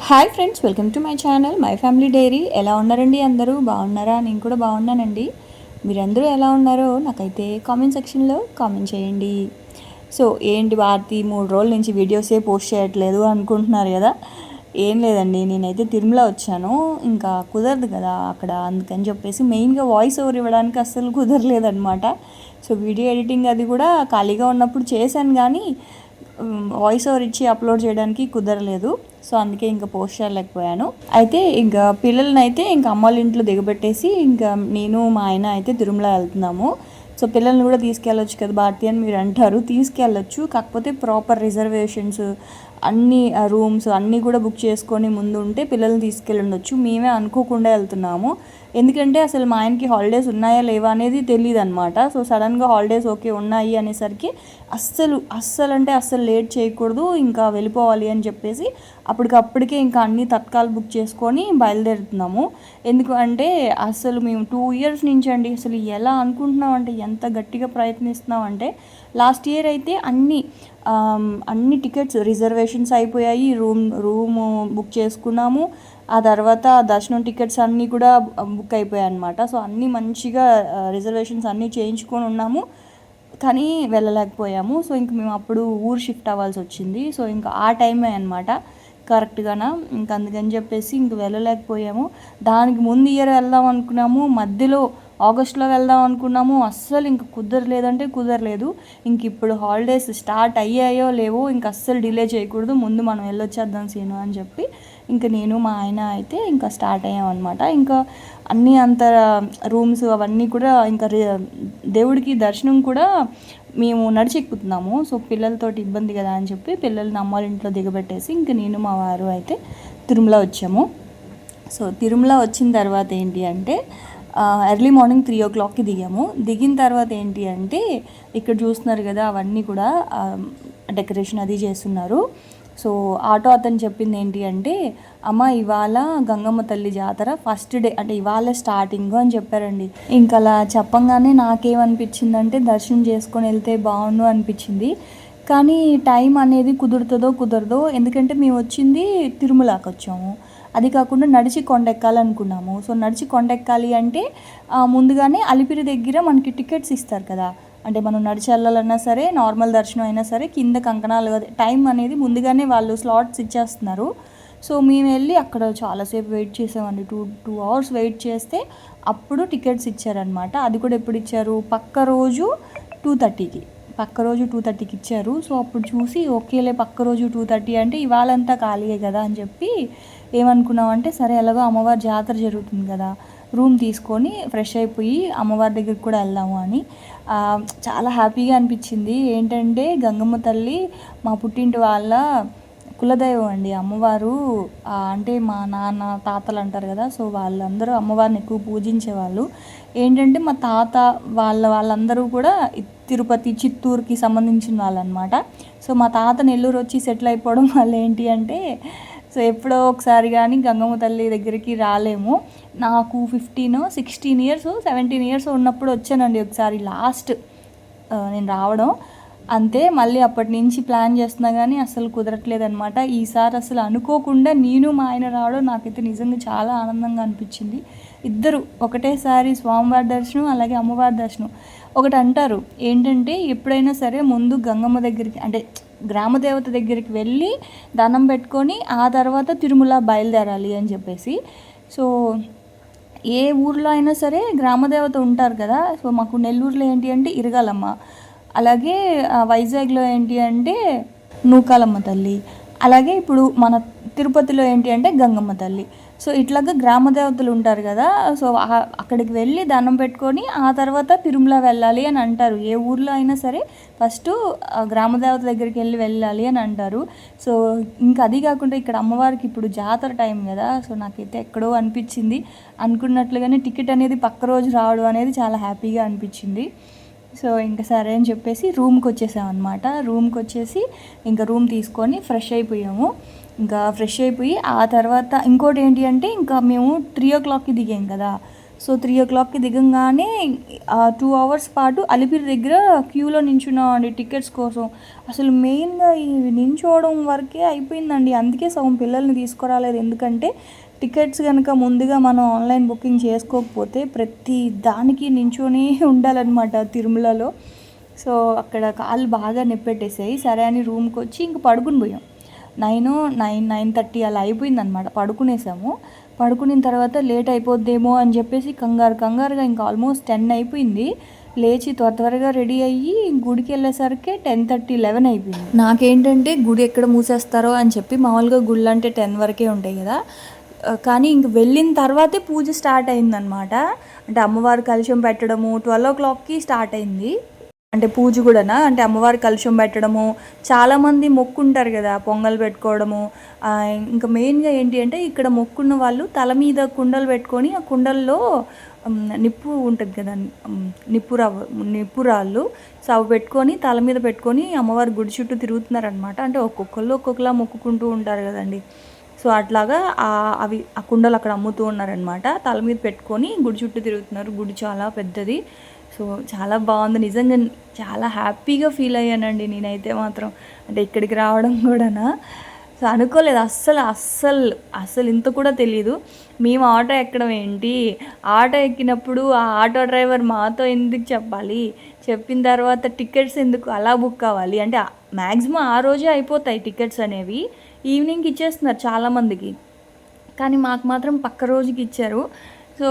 Hi friends, welcome to my channel my family dairy. ఎలా ఉన్నారండి? అందరూ బాగున్నారా? నేను కూడా బాగున్నానండి. మీరందరూ ఎలా ఉన్నారో నాకైతే కామెంట్ సెక్షన్లో కామెంట్ చేయండి. సో ఏంటి భారతి 3 రోజుల నుంచి వీడియోసే పోస్ట్ చేయట్లేదు అనుకుంటున్నారు కదా. ఏం లేదండి, నేనైతే తిరుమల వచ్చాను. ఇంకా కుదరదు కదా అక్కడ, అందుకని చెప్పేసి మెయిన్గా వాయిస్ ఓవర్ ఇవ్వడానికి అస్సలు కుదరలేదనమాట. సో వీడియో ఎడిటింగ్ అది కూడా ఖాళీగా ఉన్నప్పుడు చేశాను, కానీ వాయిస్ ఓవర్ ఇచ్చి అప్లోడ్ చేయడానికి కుదరలేదు. సో అందుకే ఇంకా పోస్ట్ చేయలేకపోయాను. అయితే ఇంకా పిల్లల్ని అయితే ఇంకా అమ్మ వాళ్ళ ఇంట్లో దిగబెట్టేసి ఇంకా నేను మా ఆయన అయితే తిరుమల వెళ్తున్నాము. సో పిల్లల్ని కూడా తీసుకెళ్ళొచ్చు కదా భారతి అని మీరు అంటారు. తీసుకెళ్ళొచ్చు, కాకపోతే ప్రాపర్ రిజర్వేషన్స్ అన్ని రూమ్స్ అన్నీ కూడా బుక్ చేసుకొని ముందు ఉంటే పిల్లల్ని తీసుకెళ్ళొచ్చు. మేమే అనుకోకుండా వెళ్తున్నాము, ఎందుకంటే అసలు మా ఆయనకి హాలిడేస్ ఉన్నాయా లేవా అనేది తెలియదు అనమాట. సో సడన్గా హాలిడేస్ ఓకే ఉన్నాయి అనేసరికి అస్సలు లేట్ చేయకూడదు, ఇంకా వెళ్ళిపోవాలి అని చెప్పేసి అప్పటికప్పటికే ఇంకా అన్నీ తత్కాలు బుక్ చేసుకొని బయలుదేరుతున్నాము. ఎందుకు అంటే అసలు మేము 2 years నుంచి అండి అసలు ఎలా అనుకుంటున్నామంటే, ఎంత గట్టిగా ప్రయత్నిస్తున్నాం అంటే, లాస్ట్ ఇయర్ అయితే అన్ని టికెట్స్ రిజర్వేషన్స్ అయిపోయాయి. రూమ్ బుక్ చేసుకున్నాము. ఆ తర్వాత దర్శనం టికెట్స్ అన్నీ కూడా బుక్ అయిపోయాయి అనమాట. సో అన్నీ మంచిగా రిజర్వేషన్స్ అన్నీ చేయించుకొని ఉన్నాము, కానీ వెళ్ళలేకపోయాము. సో ఇంక మేము అప్పుడు ఊరు షిఫ్ట్ అవ్వాల్సి వచ్చింది. సో ఇంకా ఆ టైమే అనమాట కరెక్ట్గానా. ఇంక అందుకని చెప్పేసి ఇంక వెళ్ళలేకపోయాము. దానికి ముందు ఇయర్ వెళ్దాం అనుకున్నాము, మధ్యలో ఆగస్ట్లో వెళ్దాం అనుకున్నాము. అస్సలు ఇంక కుదరలేదు. ఇంక ఇప్పుడు హాలిడేస్ స్టార్ట్ అయ్యాయో లేవో ఇంక అస్సలు డిలే చేయకూడదు, ముందు మనం వెళ్ళొచ్చేద్దాం సీను అని చెప్పి ఇంకా నేను మా ఆయన అయితే ఇంకా స్టార్ట్ అయ్యామన్నమాట. ఇంకా అన్నీ అంత రూమ్స్ అవన్నీ కూడా ఇంకా దేవుడికి దర్శనం కూడా మేము నడిచెక్కుతున్నాము. సో పిల్లలతోటి ఇబ్బంది కదా అని చెప్పి పిల్లల్ని అమ్మ వాళ్ళ ఇంట్లో దిగబెట్టేసి ఇంక నేను మా వారు అయితే తిరుమల వచ్చాము. సో తిరుమల వచ్చిన తర్వాత ఏంటి అంటే ఎర్లీ మార్నింగ్ 3 o'clockకి దిగాము. దిగిన తర్వాత ఏంటి అంటే ఇక్కడ చూస్తున్నారు కదా, అవన్నీ కూడా డెకరేషన్ అది చేస్తున్నారు. సో ఆటో అతను చెప్పింది ఏంటి అంటే, అమ్మ ఇవాళ గంగమ్మ తల్లి జాతర ఫస్ట్ డే, అంటే ఇవాళ స్టార్టింగ్ అని చెప్పారండి. ఇంకా అలా చెప్పంగానే నాకేమనిపించిందంటే దర్శనం చేసుకొని వెళ్తే బాగుండు అనిపించింది. కానీ టైం అనేది కుదరదో, ఎందుకంటే మేము వచ్చింది తిరుమలకి వచ్చాము, అది కాకుండా నడిచి కొండెక్కాలనుకున్నాము. సో నడిచి కొండెక్కాలి అంటే ముందుగానే అలిపిరి దగ్గర మనకి టికెట్స్ ఇస్తారు కదా, అంటే మనం నడిచి వెళ్ళాలన్నా సరే, నార్మల్ దర్శనం అయినా సరే, కింద కంకణాలు టైం అనేది ముందుగానే వాళ్ళు స్లాట్స్ ఇచ్చేస్తున్నారు. సో మేము వెళ్ళి అక్కడ చాలాసేపు వెయిట్ చేసామండి. 2 hours వెయిట్ చేస్తే అప్పుడు టికెట్స్ ఇచ్చారనమాట. అది కూడా ఎప్పుడు ఇచ్చారు, పక్క రోజు 2:30కి ఇచ్చారు. సో అప్పుడు చూసి ఓకేలే, పక్క రోజు 2:30 అంటే ఇవాళంతా ఖాళీయే కదా అని చెప్పి ఏమనుకున్నామంటే, సరే ఎలాగో అమ్మవారి జాతర జరుగుతుంది కదా, రూమ్ తీసుకొని ఫ్రెష్ అయిపోయి అమ్మవారి దగ్గరికి కూడా వెళ్దాము అని. చాలా హ్యాపీగా అనిపించింది. ఏంటంటే గంగమ్మ తల్లి మా పుట్టింటి వాళ్ళ కులదైవం అండి. అమ్మవారు అంటే మా నాన్న తాతలు అంటారు కదా, సో వాళ్ళందరూ అమ్మవారిని ఎక్కువ పూజించేవాళ్ళు. ఏంటంటే మా తాత వాళ్ళందరూ కూడా తిరుపతి, చిత్తూరుకి సంబంధించిన వాళ్ళు అనమాట. సో మా తాత నెల్లూరు వచ్చి సెటిల్ అయిపోవడం వల్ల ఏంటి అంటే, సో ఎప్పుడో ఒకసారి కానీ గంగమ్మ తల్లి దగ్గరికి రాలేము. నాకు 15, 16 years, 17 years ఉన్నప్పుడు వచ్చానండి ఒకసారి లాస్ట్ నేను రావడం. అంతే, మళ్ళీ అప్పటి నుంచి ప్లాన్ చేస్తున్నా కానీ అసలు కుదరట్లేదనమాట. ఈసారి అసలు అనుకోకుండా నేను మా ఆయన రావడం నాకైతే నిజంగా చాలా ఆనందంగా అనిపించింది. ఇద్దరు ఒకటేసారి స్వామివారి దర్శనం అలాగే అమ్మవారి దర్శనం. ఒకటి అంటారు ఏంటంటే, ఎప్పుడైనా సరే ముందు గంగమ్మ దగ్గరికి అంటే గ్రామదేవత దగ్గరికి వెళ్ళి దండం పెట్టుకొని ఆ తర్వాత తిరుమల బయలుదేరాలి అని చెప్పేసి. సో ఏ ఊర్లో అయినా సరే గ్రామదేవత ఉంటారు కదా. సో మాకు నెల్లూరులో ఏంటి అంటే ఇరగాలమ్మ, అలాగే వైజాగ్లో ఏంటి అంటే నూకాలమ్మ తల్లి, అలాగే ఇప్పుడు మన తిరుపతిలో ఏంటి అంటే గంగమ్మ తల్లి. సో ఇట్లాగా గ్రామదేవతలు ఉంటారు కదా. సో అక్కడికి వెళ్ళి దండం పెట్టుకొని ఆ తర్వాత తిరుమల వెళ్ళాలి అని అంటారు. ఏ ఊర్లో అయినా సరే ఫస్ట్ గ్రామదేవత దగ్గరికి వెళ్ళాలి అని అంటారు. సో ఇంకా అది కాకుండా ఇక్కడ అమ్మవారికి ఇప్పుడు జాతర టైం కదా. సో నాకైతే ఎక్కడో అనిపించింది, అనుకున్నట్లుగానే టికెట్ అనేది పక్క రోజు రావడం అనేది చాలా హ్యాపీగా అనిపించింది. సో ఇంకా సరే అని చెప్పేసి రూమ్కి వచ్చేసామన్నమాట. రూమ్కి వచ్చేసి ఇంకా రూమ్ తీసుకొని ఫ్రెష్ అయిపోయాము. ఇంకా ఫ్రెష్ అయిపోయి ఆ తర్వాత ఇంకోటి ఏంటి అంటే, ఇంకా మేము 3 o'clockకి దిగాం కదా. సో 3 o'clockకి దిగంగానే 2 hours పాటు అలిపిరి దగ్గర క్యూలో నించున్నామండి టికెట్స్ కోసం. అసలు మెయిన్గా ఈ నించోవడం వరకే అయిపోయిందండి. అందుకే సగం పిల్లల్ని తీసుకురాలేదు. ఎందుకంటే టికెట్స్ కనుక ముందుగా మనం ఆన్లైన్ బుకింగ్ చేసుకోకపోతే ప్రతి దానికి నించొని ఉండాలన్నమాట తిరుమలలో. సో అక్కడ కాళ్ళు బాగా నొప్పెట్టేసాయి. సరే అని రూమ్కి వచ్చి ఇంక పడుకుని పోయాం. 9:30 అలా అయిపోయిందనమాట. పడుకునేసాము. పడుకున్న తర్వాత లేట్ అయిపోద్దేమో అని చెప్పేసి కంగారుగా ఇంకా ఆల్మోస్ట్ 10 అయిపోయింది. లేచి త్వరగా రెడీ అయ్యి గుడికి వెళ్ళేసరికి 10:30, 11 అయిపోయింది. నాకేంటంటే గుడి ఎక్కడ మూసేస్తారో అని చెప్పి, మామూలుగా గుళ్ళు అంటే 10 వరకే ఉంటాయి కదా, కానీ ఇంక వెళ్ళిన తర్వాతే పూజ స్టార్ట్ అయిందనమాట. అంటే అమ్మవారి కలశం పెట్టడము 12 o'clockకి స్టార్ట్ అయింది. అంటే పూజ కూడానా, అంటే అమ్మవారి కలశం పెట్టడము, చాలామంది మొక్కుంటారు కదా పొంగల్ పెట్టుకోవడము. ఇంకా మెయిన్గా ఏంటి అంటే ఇక్కడ మొక్కున్న వాళ్ళు తల మీద కుండలు పెట్టుకొని ఆ కుండల్లో నిప్పు ఉంటుంది కదా, నిప్పురాళ్ళు, సో అవి పెట్టుకొని తల మీద పెట్టుకొని అమ్మవారి గుడి చుట్టూ తిరుగుతున్నారనమాట. అంటే ఒక్కొక్కలా మొక్కుకుంటూ ఉంటారు కదండి. సో అట్లాగా అవి ఆ కుండలు అక్కడ అమ్ముతూ ఉన్నారనమాట. తల మీద పెట్టుకొని గుడి చుట్టూ తిరుగుతున్నారు. గుడి చాలా పెద్దది. సో చాలా బాగుంది. నిజంగా చాలా హ్యాపీగా ఫీల్ అయ్యానండి నేనైతే మాత్రం. అంటే ఇక్కడికి రావడం కూడానా, సో అనుకోలేదు అస్సలు ఇంత కూడా తెలియదు. మేము ఆటో ఎక్కడం ఏంటి, ఆటో ఎక్కినప్పుడు ఆ ఆటో డ్రైవర్ మాతో ఎందుకు చెప్పాలి, చెప్పిన తర్వాత టికెట్స్ ఎందుకు అలా బుక్ కావాలి అంటే మ్యాక్సిమం ఆ రోజే అయిపోతాయి టికెట్స్ అనేవి. ఈవినింగ్కి ఇచ్చేస్తున్నారు చాలామందికి, కానీ మాకు మాత్రం పక్క రోజుకి ఇచ్చారు. సో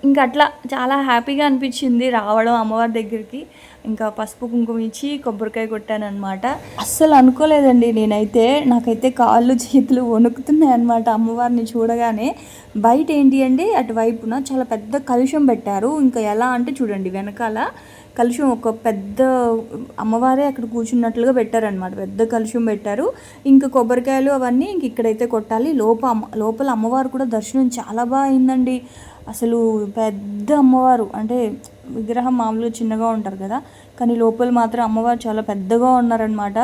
ఇంకా అట్లా చాలా హ్యాపీగా అనిపించింది రావడం అమ్మవారి దగ్గరికి. ఇంకా పసుపు కుంకుమ ఇచ్చి కొబ్బరికాయ కొట్టానమాట. అస్సలు అనుకోలేదండి నేనైతే. నాకైతే కాళ్ళు చేతులు వణుకుతున్నాయి అనమాట అమ్మవారిని చూడగానే. బయట ఏంటి అంటే అటువైపున చాలా పెద్ద కలుషం పెట్టారు. ఇంకా ఎలా అంటే చూడండి, వెనకాల కలుషం ఒక పెద్ద అమ్మవారే అక్కడ కూర్చున్నట్లుగా పెట్టారనమాట. పెద్ద కలుషం పెట్టారు. ఇంకా కొబ్బరికాయలు అవన్నీ ఇంక ఇక్కడైతే కొట్టాలి. లోపల అమ్మవారు కూడా దర్శనం చాలా బాగా అయిందండి. అసలు పెద్ద అమ్మవారు, అంటే విగ్రహం మామూలుగా చిన్నగా ఉంటారు కదా, కానీ లోపల మాత్రం అమ్మవారు చాలా పెద్దగా ఉన్నారనమాట.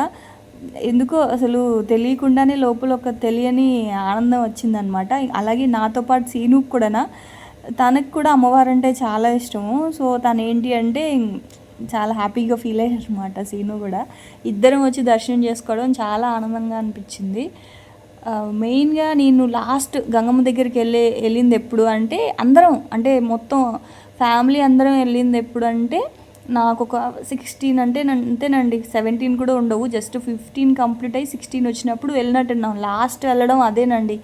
ఎందుకో అసలు తెలియకుండానే లోపల ఒక తెలియని ఆనందం వచ్చిందనమాట. అలాగే నాతో పాటు సీనుకు కూడా, తనకు కూడా అమ్మవారు అంటే చాలా ఇష్టము. సో తను ఏంటి అంటే చాలా హ్యాపీగా ఫీల్ అయ్యారు అనమాట సీను కూడా. ఇద్దరం వచ్చి దర్శనం చేసుకోవడం చాలా ఆనందంగా అనిపించింది. మెయిన్గా నేను లాస్ట్ గంగమ్మ దగ్గరికి వెళ్ళింది ఎప్పుడు అంటే అందరం, అంటే మొత్తం ఫ్యామిలీ అందరం వెళ్ళింది ఎప్పుడు అంటే నాకు ఒక 16 అంటే అంతేనండి, 17 కూడా ఉండవు, జస్ట్ 15 కంప్లీట్ అయ్యి 16 వచ్చినప్పుడు వెళ్ళినట్టున్నాం. లాస్ట్ వెళ్ళడం అదేనండి,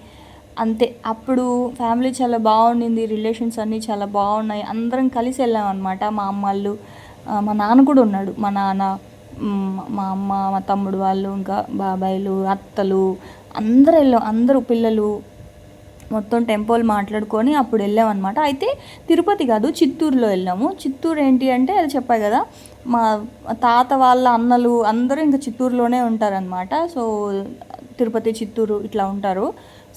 అంతే. అప్పుడు ఫ్యామిలీ చాలా బాగుండింది, రిలేషన్స్ అన్నీ చాలా బాగున్నాయి. అందరం కలిసి వెళ్ళాం అనమాట. మా అమ్మ వాళ్ళు, మా నాన్న కూడా ఉన్నాడు. మా నాన్న, మా అమ్మ, మా తమ్ముడు వాళ్ళు, ఇంకా బాబాయిలు, అత్తలు అందరూ వెళ్ళాం. అందరూ పిల్లలు మొత్తం టెంపుల్ మాట్లాడుకొని అప్పుడు వెళ్ళామన్నమాట. అయితే తిరుపతి కాదు, చిత్తూరులో వెళ్ళాము. చిత్తూరు ఏంటి అంటే అది చెప్పాయి కదా, మా తాత వాళ్ళ అన్నలు అందరూ ఇంకా చిత్తూరులోనే ఉంటారనమాట. సో తిరుపతి, చిత్తూరు ఇట్లా ఉంటారు.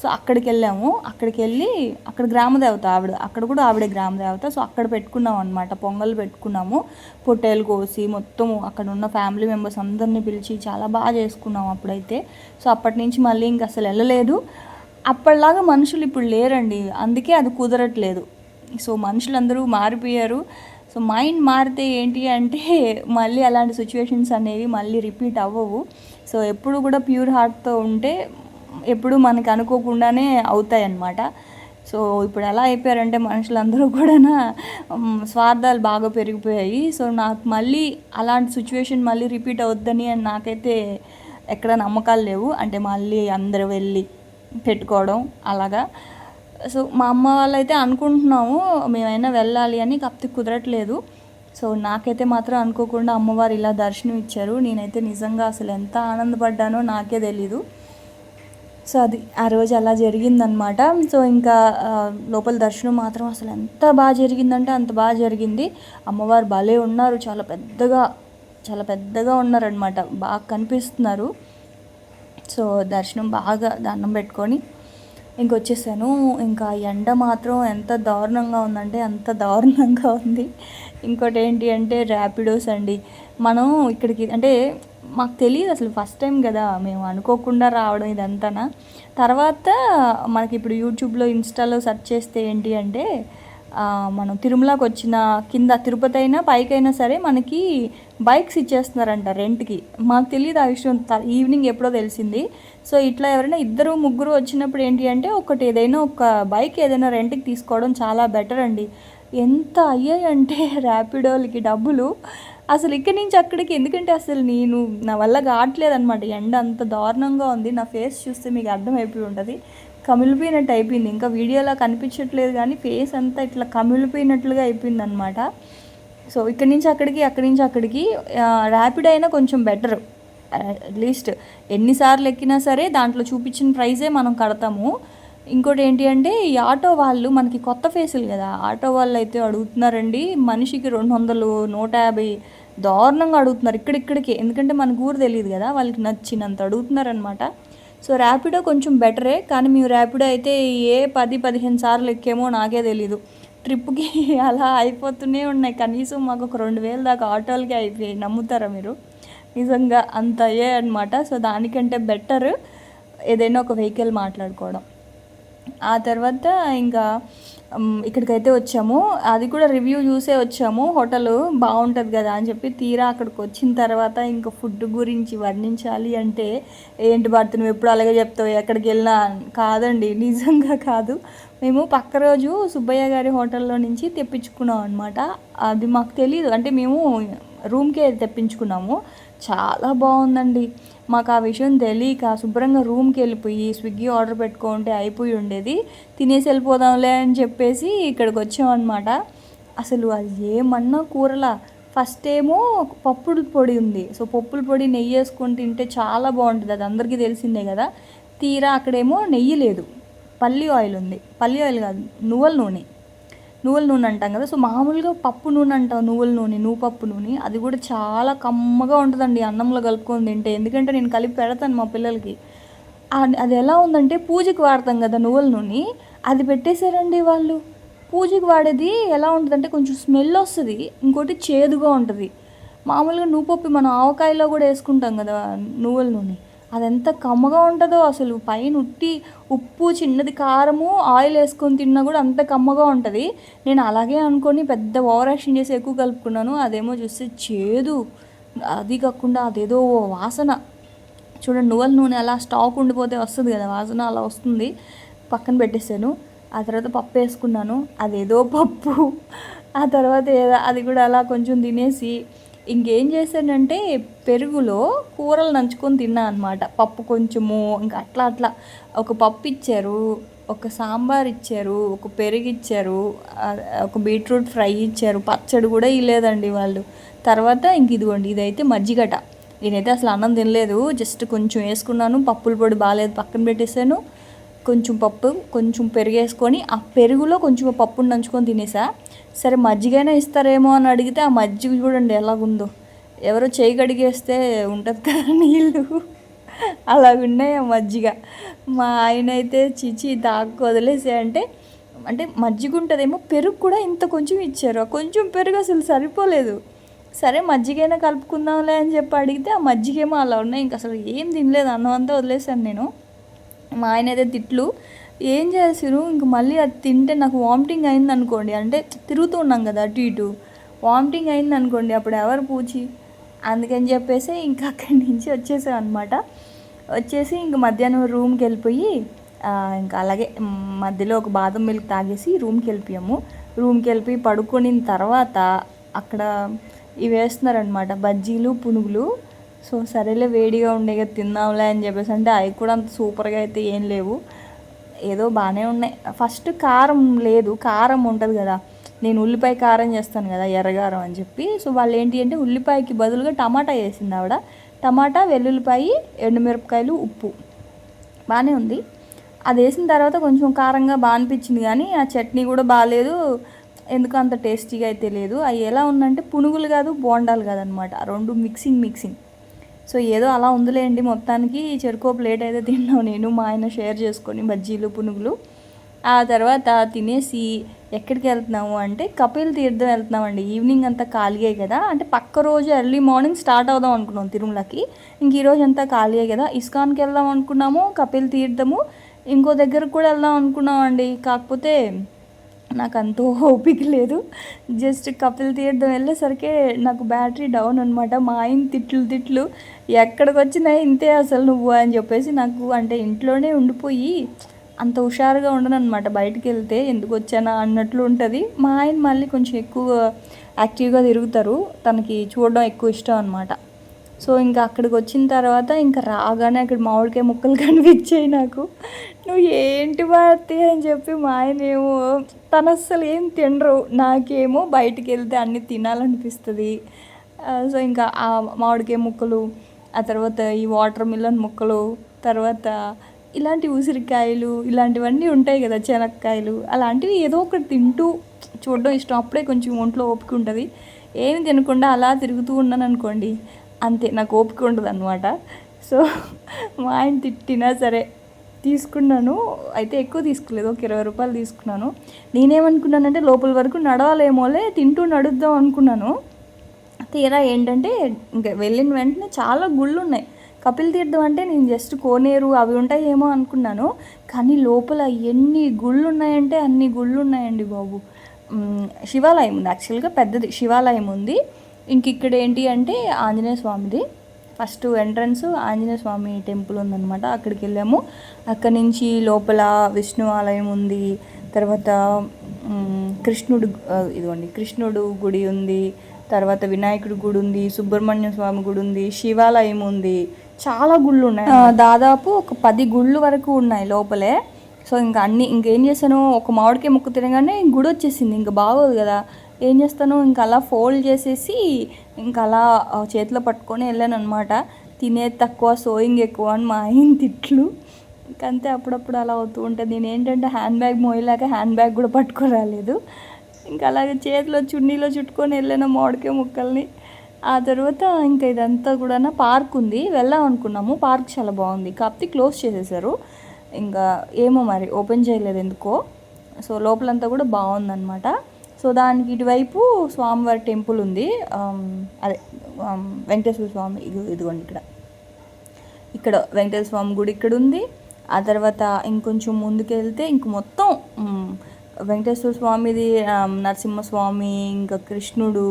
సో అక్కడికి వెళ్ళాము. అక్కడికి వెళ్ళి అక్కడ గ్రామదేవత ఆవిడ, అక్కడ కూడా ఆవిడే గ్రామదేవత. సో అక్కడ పెట్టుకున్నాం అనమాట, పొంగల్ పెట్టుకున్నాము. పొట్టేలు కోసి మొత్తం అక్కడ ఉన్న ఫ్యామిలీ మెంబర్స్ అందరినీ పిలిచి చాలా బాగా చేసుకున్నాం అప్పుడైతే. సో అప్పటి నుంచి మళ్ళీ ఇంక అసలు వెళ్ళలేదు. అప్పటిలాగా మనుషులు ఇప్పుడు లేరండి, అందుకే అది కుదరట్లేదు. సో మనుషులందరూ మారిపోయారు. సో మైండ్ మారితే ఏంటి అంటే మళ్ళీ అలాంటి సిచ్యువేషన్స్ అనేవి మళ్ళీ రిపీట్ అవ్వవు. సో ఎప్పుడు కూడా ప్యూర్ హార్ట్తో ఉంటే ఎప్పుడు మనకు అనుకోకుండానే అవుతాయి అన్నమాట. సో ఇప్పుడు ఎలా అయిపోయారంటే మనుషులందరూ కూడా స్వార్థాలు బాగా పెరిగిపోయాయి. సో నాకు మళ్ళీ అలాంటి సిచ్యువేషన్ మళ్ళీ రిపీట్ అవుద్దని నాకైతే ఎక్కడ నమ్మకాలు లేవు. అంటే మళ్ళీ అందరూ వెళ్ళి పెట్టుకోవడం అలాగా. సో మా అమ్మ వాళ్ళైతే అనుకుంటున్నాము మేమైనా వెళ్ళాలి అని, కాకపోతే కుదరట్లేదు. సో నాకైతే మాత్రం అనుకోకుండా అమ్మవారు ఇలా దర్శనం ఇచ్చారు. నేనైతే నిజంగా అసలు ఎంత ఆనందపడ్డానో నాకే తెలీదు. సో అది ఆ రోజు అలా జరిగిందనమాట. సో ఇంకా లోపల దర్శనం మాత్రం అసలు ఎంత బాగా జరిగిందంటే అంత బాగా జరిగింది. అమ్మవారు భలే ఉన్నారు, చాలా పెద్దగా ఉన్నారనమాట, బాగా కనిపిస్తున్నారు. సో దర్శనం బాగా దండం పెట్టుకొని ఇంకొచ్చేసాను. ఇంకా ఎండ మాత్రం ఎంత దారుణంగా ఉందంటే అంత దారుణంగా ఉంది. ఇంకోటి ఏంటి అంటే ర్యాపిడోస్ అండి. మనం ఇక్కడికి అంటే మాకు తెలియదు అసలు, ఫస్ట్ టైం కదా మేము అనుకోకుండా రావడం ఇదంతా. తర్వాత మనకి ఇప్పుడు యూట్యూబ్లో, ఇన్స్టాలో సెర్చ్ చేస్తే ఏంటి అంటే మనం తిరుమలకి వచ్చిన కింద తిరుపతి అయినా పైకైనా సరే మనకి బైక్స్ ఇచ్చేస్తున్నారంట రెంట్కి. మాకు తెలియదు ఆ విషయం, ఈవినింగ్ ఎప్పుడో తెలిసింది. సో ఇట్లా ఎవరైనా ఇద్దరు ముగ్గురు వచ్చినప్పుడు ఏంటి అంటే ఒకటి ఏదైనా ఒక బైక్ ఏదైనా రెంట్కి తీసుకోవడం చాలా బెటర్ అండి. ఎంత అయ్యాయంటే ర్యాపిడోలకి డబ్బులు అసలు ఇక్కడి నుంచి అక్కడికి, ఎందుకంటే అసలు నా వల్ల కావట్లేదు అనమాట. ఎండ అంత దారుణంగా ఉంది. నా ఫేస్ చూస్తే మీకు అర్థమైపోయి ఉంటుంది, కమిలిపోయినట్టు అయిపోయింది. ఇంకా వీడియోలో కనిపించట్లేదు కానీ ఫేస్ అంతా ఇట్లా కమిలిపోయినట్లుగా అయిపోయింది అనమాట. సో ఇక్కడి నుంచి అక్కడికి, అక్కడి నుంచి అక్కడికి ర్యాపిడ్ అయినా కొంచెం బెటర్. అట్లీస్ట్ ఎన్నిసార్లు ఎక్కినా సరే దాంట్లో చూపించిన ప్రైజే మనం కడతాము. ఇంకోటి ఏంటి అంటే ఈ ఆటో వాళ్ళు మనకి కొత్త ఫేసులు కదా, ఆటో వాళ్ళు అయితే అడుగుతున్నారండి మనిషికి 200, 150 దారుణంగా అడుగుతున్నారు ఇక్కడిక్కడికి. ఎందుకంటే మనకు ఊరు తెలియదు కదా, వాళ్ళకి నచ్చినంత అడుగుతున్నారనమాట. సో ర్యాపిడో కొంచెం బెటరే, కానీ మేము ర్యాపిడో అయితే 10-15 సార్లు ఎక్కేమో నాకే తెలీదు. ట్రిప్కి అలా అయిపోతూనే ఉన్నాయి. కనీసం మాకు ఒక 2000 దాకా ఆటోలకే అయిపోయాయి. నమ్ముతారా మీరు? నిజంగా అంత అయ్యాయి అనమాట. సో దానికంటే బెటర్ ఏదైనా ఒక వెహికల్ మాట్లాడుకోవడం. ఆ తర్వాత ఇంకా ఇక్కడికైతే వచ్చాము. అది కూడా రివ్యూ చూసే వచ్చాము. హోటల్ బాగుంటుంది కదా అని చెప్పి తీరా అక్కడికి వచ్చిన తర్వాత ఇంకా ఫుడ్ గురించి వర్ణించాలి అంటే ఏంటి భర్త నువ్వు ఎప్పుడు అలాగే చెప్తావు ఎక్కడికి వెళ్ళినా. కాదండి, నిజంగా కాదు. మేము పక్క రోజు సుబ్బయ్య గారి హోటల్లో నుంచి తెప్పించుకున్నాం అనమాట. అది మాకు తెలీదు, అంటే మేము రూమ్కే తెప్పించుకున్నాము. చాలా బాగుందండి. మాకు ఆ విషయం తెలియక శుభ్రంగా రూమ్కి వెళ్ళిపోయి స్విగ్గీ ఆర్డర్ పెట్టుకుంటే అయిపోయి ఉండేది. తినేసి వెళ్ళిపోదాంలే అని చెప్పేసి ఇక్కడికి వచ్చామన్నమాట. అసలు అది ఏమన్నా కూరలా. ఫస్ట్ ఏమో పప్పుల పొడి ఉంది. సో పప్పుల పొడి నెయ్యి వేసుకొని తింటే చాలా బాగుంటుంది, అది అందరికీ తెలిసిందే కదా. తీరా అక్కడేమో నెయ్యి లేదు, పల్లి ఆయిల్ ఉంది. పల్లి ఆయిల్ కాదు, నువ్వుల నూనె అంటాం కదా. సో మామూలుగా పప్పు నూనె అంటాం, నువ్వుల నూనె, పప్పు నూనె. అది కూడా చాలా కమ్మగా ఉంటుందండి అన్నంలో కలుపుకొని తింటే. ఎందుకంటే నేను కలిపి పెడతాను మా పిల్లలకి. అది ఎలా ఉందంటే పూజకి వాడతాం కదా నువ్వుల నూనె, అది పెట్టేశారండి వాళ్ళు. పూజకి వాడేది ఎలా ఉంటుందంటే కొంచెం స్మెల్ వస్తుంది, ఇంకోటి చేదుగా ఉంటుంది. మామూలుగా నువ్వుపప్పు మనం ఆవకాయలో కూడా వేసుకుంటాం కదా నువ్వుల నూనె, అది ఎంత కమ్మగా ఉంటుందో అసలు. పైన ఉప్పు, చిన్నది కారము, ఆయిల్ వేసుకొని తిన్నా కూడా అంత కమ్మగా ఉంటుంది. నేను అలాగే అనుకొని పెద్ద ఓవర్ యాక్షన్ చేసి ఎక్కువ కలుపుకున్నాను. అదేమో చూస్తే చేదు. అది కాకుండా అదేదో వాసన చూడండి, నువ్వుల నూనె అలా స్టాక్ ఉండిపోతే వస్తుంది కదా వాసన, అలా వస్తుంది. పక్కన పెట్టేసాను. ఆ తర్వాత పప్పు వేసుకున్నాను, అదేదో పప్పు. ఆ తర్వాత అది కూడా అలా కొంచెం తినేసి ఇంకేం చేశానంటే పెరుగులో కూరలు నంచుకొని తిన్నా అనమాట. పప్పు కొంచెము, ఇంకా అట్లా ఒక పప్పు ఇచ్చారు, ఒక సాంబార్ ఇచ్చారు, ఒక పెరుగు ఇచ్చారు, ఒక బీట్రూట్ ఫ్రై ఇచ్చారు, పచ్చడి కూడా ఇవ్వలేదండి వాళ్ళు. తర్వాత ఇంక ఇదిగోండి, ఇదైతే మజ్జిగట. నేనైతే అసలు అన్నం తినలేదు, జస్ట్ కొంచెం వేసుకున్నాను. పప్పుల పొడి బాగాలేదు పక్కన పెట్టేశాను. కొంచెం పప్పు, కొంచెం పెరుగు వేసుకొని ఆ పెరుగులో కొంచెం పప్పుని నంచుకొని తినేసా. సరే మజ్జిగైనా ఇస్తారేమో అని అడిగితే ఆ మజ్జిగ చూడండి ఎలాగుందో, ఎవరో చేయి కడిగేస్తే ఉంటుంది కదా నీళ్ళు, అలాగున్నాయి ఆ మజ్జిగ. మా ఆయన అయితే చిచి తాకు వదిలేసే అంటే మజ్జిగ ఉంటుందేమో, పెరుగు కూడా ఇంత కొంచెం ఇచ్చారు. కొంచెం పెరుగు అసలు సరిపోలేదు. సరే మజ్జిగైనా కలుపుకుందాంలే అని చెప్పి అడిగితే ఆ మజ్జిగేమో అలా ఉన్నాయి. ఇంక అసలు ఏం తినలేదు, అన్నం అంతా వదిలేసాను నేను. మా ఆయన అయితే తిట్లు, ఏం చేసిరు ఇంక మళ్ళీ అది తింటే నాకు వామిటింగ్ అయింది అనుకోండి, అంటే తిరుగుతూ ఉన్నాం కదా అటు ఇటు, వామిటింగ్ అయింది అనుకోండి అప్పుడు ఎవరు పూచి. అందుకని చెప్పేసి ఇంకా అక్కడి నుంచి వచ్చేసాం అనమాట. వచ్చేసి ఇంక మధ్యాహ్నం రూమ్కి వెళ్ళిపోయి ఇంకా అలాగే మధ్యలో ఒక బాదం మిల్క్ తాగేసి రూమ్కి వెళ్ళిపోయాము. రూమ్కి వెళ్ళిపోయి పడుకున్న తర్వాత అక్కడ ఇవి వేస్తున్నారనమాట, బజ్జీలు, పునుగులు. సో సరేలే వేడిగా ఉండే కదా తిందాంలే అని చెప్పేసి అంటే అవి కూడా అంత సూపర్గా అయితే ఏం లేవు, ఏదో బాగానే ఉన్నాయి. ఫస్ట్ కారం లేదు, కారం ఉంటుంది కదా, నేను ఉల్లిపాయ కారం చేస్తాను కదా ఎర్రగారం అని చెప్పి. సో వాళ్ళు ఏంటి అంటే ఉల్లిపాయకి బదులుగా టమాటా వేసింది ఆవిడ. టమాటా, వెల్లుల్లిపాయ, ఎండుమిరపకాయలు, ఉప్పు, బాగానే ఉంది. అది వేసిన తర్వాత కొంచెం కారంగా బాగా అనిపించింది, కానీ ఆ చట్నీ కూడా బాగాలేదు, ఎందుకు అంత టేస్టీగా అయితే లేదు. అవి ఎలా ఉందంటే పునుగులు కాదు, బోండాలు కాదనమాట, రెండు మిక్సింగ్. సో ఏదో అలా ఉందిలేండి. మొత్తానికి చెరుకో ప్లేట్ అయితే తిన్నాం నేను, మా ఆయన షేర్ చేసుకొని, బజ్జీలు, పునుగులు. ఆ తర్వాత తినేసి ఎక్కడికి వెళ్తున్నాము అంటే కపిల్ తీర్థం వెళ్తున్నామండి. ఈవినింగ్ అంతా ఖాళీయే కదా, అంటే పక్క రోజు ఎర్లీ మార్నింగ్ స్టార్ట్ అవుదాం అనుకున్నాం తిరుమలకి. ఇంక ఈరోజు అంతా ఖాళీయే కదా, ఇస్కాన్కి వెళ్దాం అనుకున్నాము, కపిల్ తీర్థము, ఇంకో దగ్గరకు కూడా వెళ్దాం అనుకున్నామండి. కాకపోతే నాకు అంత ఓపిక లేదు. జస్ట్ కపిల్ తీర్థం వెళ్ళేసరికి నాకు బ్యాటరీ డౌన్ అనమాట. మా ఆయన తిట్లు ఎక్కడికి వచ్చినా ఇంతే అసలు నువ్వు అని చెప్పేసి, నాకు అంటే ఇంట్లోనే ఉండిపోయి అంత హుషారుగా ఉండను అనమాట. బయటికి వెళ్తే ఎందుకు వచ్చానా అన్నట్లు ఉంటుంది. మా ఆయన మళ్ళీ కొంచెం ఎక్కువ యాక్టివ్గా తిరుగుతారు, తనకి చూడడం ఎక్కువ ఇష్టం అనమాట. సో ఇంకా అక్కడికి వచ్చిన తర్వాత ఇంకా రాగానే అక్కడ మామిడికాయ ముక్కలు కనిపించాయి నాకు. నువ్వు ఏంటి భారతి అని చెప్పి మా ఆయన ఏమో తను అస్సలు ఏం తినరు, నాకేమో బయటికి వెళ్తే అన్నీ తినాలనిపిస్తుంది. సో ఇంకా ఆ మామిడికాయ ముక్కలు, ఆ తర్వాత ఈ వాటర్ మిలన్ ముక్కలు, తర్వాత ఇలాంటి ఉసిరికాయలు ఇలాంటివన్నీ ఉంటాయి కదా, శనక్కాయలు, అలాంటివి ఏదో ఒకటి తింటూ చూడడం ఇష్టం. అప్పుడే కొంచెం ఒంట్లో ఓపిక ఉంటుంది. ఏమి తినకుండా అలా తిరుగుతూ ఉన్నాను అనుకోండి, అంతే నాకు ఓపిక ఉండదు అనమాట. సో మా ఆయన తిట్టినా సరే తీసుకున్నాను. అయితే ఎక్కువ తీసుకోలేదు, ఒక 20 రూపాయలు తీసుకున్నాను. నేనేమనుకున్నానంటే లోపల వరకు నడవాలేమోలే, తింటూ నడుద్దాం అనుకున్నాను. తీరా ఏంటంటే ఇంకా వెళ్ళిన వెంటనే చాలా గుళ్ళు ఉన్నాయి. కపిల్ తీర్థం అంటే నేను జస్ట్ కోనేరు అవి ఉంటాయేమో అనుకున్నాను, కానీ లోపల ఎన్ని గుళ్ళు ఉన్నాయంటే అన్ని గుళ్ళు ఉన్నాయండి బాబు. శివాలయం ఉంది, యాక్చువల్గా పెద్దది శివాలయం ఉంది. ఇంక ఇక్కడ ఏంటి అంటే ఆంజనేయ స్వామిది ఫస్ట్ ఎంట్రన్స్ ఆంజనేయ స్వామి టెంపుల్ ఉందన్నమాట. అక్కడికి వెళ్ళాము. అక్కడి నుంచి లోపల విష్ణు ఆలయం ఉంది, తర్వాత కృష్ణుడు గుడి ఉంది, తర్వాత వినాయకుడి గుడి ఉంది, సుబ్రహ్మణ్య స్వామి గుడి ఉంది, శివాలయం ఉంది, చాలా గుళ్ళు ఉన్నాయి. దాదాపు ఒక 10 గుళ్ళు వరకు ఉన్నాయి లోపలే. సో ఇంకేం చేశాను, ఒక మామిడికాయ ముక్క తినగానే గుడి వచ్చేసింది. ఇంకా బాగోదు కదా, ఏం చేస్తాను, ఇంకా అలా ఫోల్డ్ చేసేసి ఇంకా అలా చేతిలో పట్టుకొని వెళ్ళాను అనమాట. తినేది తక్కువ సోయింగ్ ఎక్కువ అని మా ఆయన తిట్లు. ఇంకంతే, అప్పుడప్పుడు అలా అవుతూ ఉంటుంది. నేను ఏంటంటే హ్యాండ్ బ్యాగ్ మోయలేక హ్యాండ్ బ్యాగ్ కూడా పట్టుకోరాలేదు. ఇంకా అలాగే చేతిలో చున్నీలో చుట్టుకొని వెళ్ళాను మామిడికాయ ముక్కల్ని. ఆ తర్వాత ఇంకా ఇదంతా కూడా పార్క్ ఉంది, వెళ్దాం అనుకున్నాము. పార్క్ చాలా బాగుంది, కాకపోతే క్లోజ్ చేసేసారు. ఇంకా ఏమో మరి ఓపెన్ చేయలేదు ఎందుకో. సో లోపలంతా కూడా బాగుందన్నమాట. సో దానికి ఇటువైపు స్వామివారి టెంపుల్ ఉంది, అదే వెంకటేశ్వర స్వామి ఇదిగోండి ఇక్కడ వెంకటేశ్వర స్వామి గుడి ఇక్కడ ఉంది. ఆ తర్వాత ఇంకొంచెం ముందుకు వెళ్తే ఇంక మొత్తం వెంకటేశ్వర స్వామిది, నరసింహస్వామి, ఇంకా కృష్ణుడు,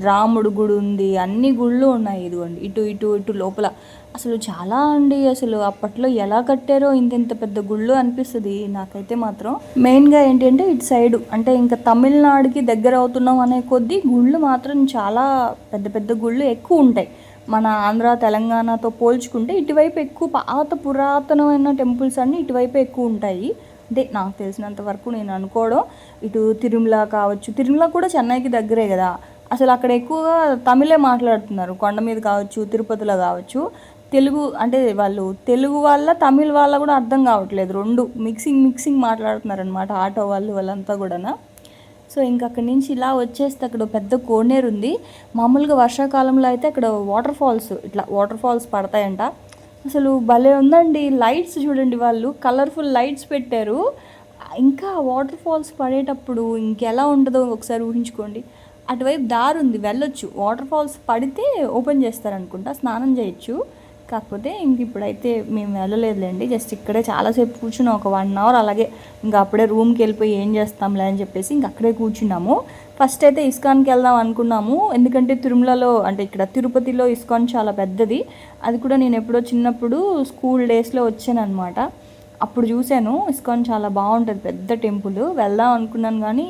రాముడు గుడి ఉంది, అన్ని గుళ్ళు ఉన్నాయి. ఇదిగోండి ఇటు లోపల అసలు చాలా అండి. అసలు అప్పట్లో ఎలా కట్టారో ఇంత పెద్ద గుళ్ళు అనిపిస్తుంది నాకైతే మాత్రం. మెయిన్గా ఏంటంటే ఇటు సైడు అంటే ఇంకా తమిళనాడుకి దగ్గర అవుతున్నాం అనే కొద్దీ గుళ్ళు మాత్రం చాలా పెద్ద గుళ్ళు ఎక్కువ ఉంటాయి. మన ఆంధ్ర తెలంగాణతో పోల్చుకుంటే ఇటువైపు ఎక్కువ పురాతనమైన టెంపుల్స్ అన్నీ ఇటువైపు ఎక్కువ ఉంటాయి. అంటే నాకు తెలిసినంత వరకు నేను అనుకోవడం. ఇటు తిరుమల కావచ్చు, తిరుమల కూడా చెన్నైకి దగ్గరే కదా, అసలు అక్కడ ఎక్కువగా తమిళే మాట్లాడుతున్నారు. కొండ మీద కావచ్చు, తిరుపతిలో కావచ్చు. తెలుగు అంటే వాళ్ళు తెలుగు వాళ్ళ తమిళ్ వాళ్ళ కూడా అర్థం కావట్లేదు, రెండు మిక్సింగ్ మాట్లాడుతున్నారు అనమాట ఆటో వాళ్ళంతా కూడా. సో ఇంక అక్కడి నుంచి ఇలా వచ్చేస్తే అక్కడ పెద్ద కోనేరు ఉంది. మామూలుగా వర్షాకాలంలో అయితే అక్కడ వాటర్ ఫాల్స్ పడతాయంట. అసలు భలే ఉందండి. లైట్స్ చూడండి, వాళ్ళు కలర్ఫుల్ లైట్స్ పెట్టారు. ఇంకా వాటర్ ఫాల్స్ పడేటప్పుడు ఇంకెలా ఉంటుందో ఒకసారి ఊహించుకోండి. అటువైపు దారి ఉంది, వెళ్ళొచ్చు. వాటర్ ఫాల్స్ పడితే ఓపెన్ చేస్తారనుకుంటా, స్నానం చేయొచ్చు. కాకపోతే ఇప్పుడైతే మేము వెళ్ళలేదులేండి, జస్ట్ ఇక్కడే చాలాసేపు కూర్చున్నాం, ఒక 1 అవర్. అలాగే ఇంకా అప్పుడే రూమ్కి వెళ్ళిపోయి ఏం చేస్తాంలే అని చెప్పేసి ఇంక అక్కడే కూర్చున్నాము. ఫస్ట్ అయితే ఇస్కాన్కి వెళ్దాం అనుకున్నాము, ఎందుకంటే తిరుమలలో అంటే ఇక్కడ తిరుపతిలో ఇస్కాన్ చాలా పెద్దది. అది కూడా నేను ఎప్పుడో చిన్నప్పుడు స్కూల్ డేస్లో వచ్చాను అనమాట, అప్పుడు చూశాను. ఇస్కాన్ చాలా బాగుంటుంది, పెద్ద టెంపుల్. వెళ్దాం అనుకున్నాను కానీ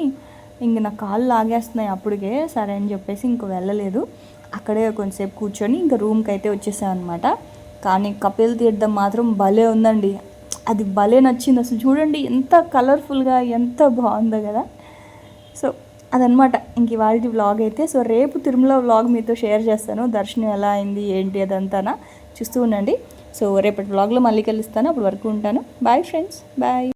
ఇంక నా కాళ్ళు లాగేస్తున్నాయి అప్పటికే, సరే అని చెప్పేసి ఇంక వెళ్ళలేదు. అక్కడే కొంచెంసేపు కూర్చొని ఇంకా రూమ్కి అయితే వచ్చేసాం అనమాట. కానీ కపిల్ తీర్థం మాత్రం భలే ఉందండి, అది భలే నచ్చింది. అసలు చూడండి ఎంత కలర్ఫుల్గా, ఎంత బాగుందో కదా. సో అదనమాట ఇంక ఇవాళ వ్లాగ్ అయితే. సో రేపు తిరుమల వ్లాగ్ మీతో షేర్ చేస్తాను, దర్శనం ఎలా అయింది ఏంటి అదంతా చూస్తూ ఉండండి. సో రేపటి వ్లాగ్లో మళ్ళీ కలుస్తాను, అప్పటి వరకు ఉంటాను. Bye friends, bye.